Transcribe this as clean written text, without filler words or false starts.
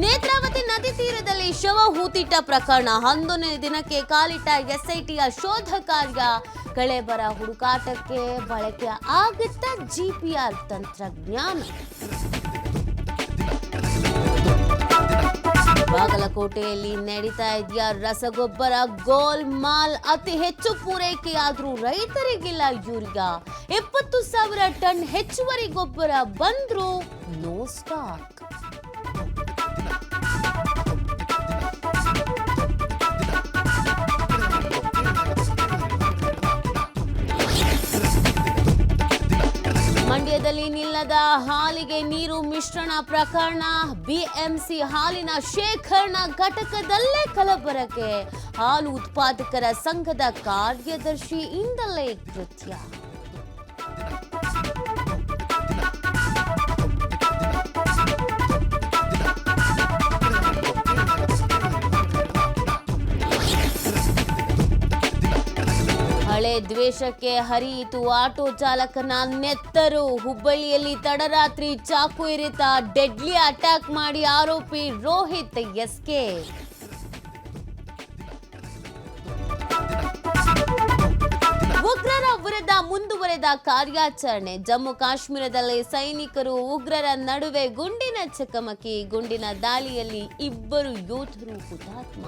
ನೇತ್ರಾವತಿ ನದಿ ತೀರದಲ್ಲಿ ಶವ ಹೂತಿಟ್ಟ ಪ್ರಕರಣ 11ನೇ ದಿನಕ್ಕೆ ಕಾಲಿಟ್ಟ ಎಸ್ಐಟಿಯ ಶೋಧ ಕಾರ್ಯ. ಕಳೆಬರ ಹುಡುಕಾಟಕ್ಕೆ ಬಳಕೆ ಆಗುತ್ತಾ ಜಿಪಿಆರ್ ತಂತ್ರಜ್ಞಾನ. ಬಾಗಲಕೋಟೆಯಲ್ಲಿ ನಡೀತಾ ಇದೆಯಾ ರಸಗೊಬ್ಬರ ಗೋಲ್ಮಾಲ್. ಅತಿ ಹೆಚ್ಚು ಪೂರೈಕೆಯಾದ್ರೂ ರೈತರಿಗಿಲ್ಲ ಯೂರಿಯಾ. 20,000 ಟನ್ ಹೆಚ್ಚುವರಿ ಗೊಬ್ಬರ ಬಂದ್ರೂ ನೋ ಸ್ಟಾಕ್. ಮಂಡ್ಯದಲ್ಲಿ ನಿಲ್ಲದ ಹಾಲಿಗೆ ನೀರು ಮಿಶ್ರಣ ಪ್ರಕರಣ. ಬಿಎಂಸಿ ಹಾಲಿನ ಶೇಖರಣಾ ಘಟಕದಲ್ಲೇ ಕಲಬೆರಕೆ. ಹಾಲು ಉತ್ಪಾದಕರ ಸಂಘದ ಕಾರ್ಯದರ್ಶಿಯಿಂದಲೇ ಕೃತ್ಯ. ಹಳೆ ದ್ವೇಷಕ್ಕೆ ಹರಿಯಿತು ಆಟೋ ಚಾಲಕನ ನೆತ್ತರು. ಹುಬ್ಬಳ್ಳಿಯಲ್ಲಿ ತಡರಾತ್ರಿ ಚಾಕು ಇರಿತ ಡೆಡ್ಲಿ ಅಟ್ಯಾಕ್ ಮಾಡಿ ಆರೋಪಿ ರೋಹಿತ್ ಎಸ್ಕೇಪ್. ಉಗ್ರರ ವಿರುದ್ಧ ಮುಂದುವರೆದ ಕಾರ್ಯಾಚರಣೆ. ಜಮ್ಮು ಕಾಶ್ಮೀರದಲ್ಲಿ ಸೈನಿಕರು ಉಗ್ರರ ನಡುವೆ ಗುಂಡಿನ ಚಕಮಕಿ. ಗುಂಡಿನ ದಾಳಿಯಲ್ಲಿ 2 ಯೋಧರು ಹುತಾತ್ಮ.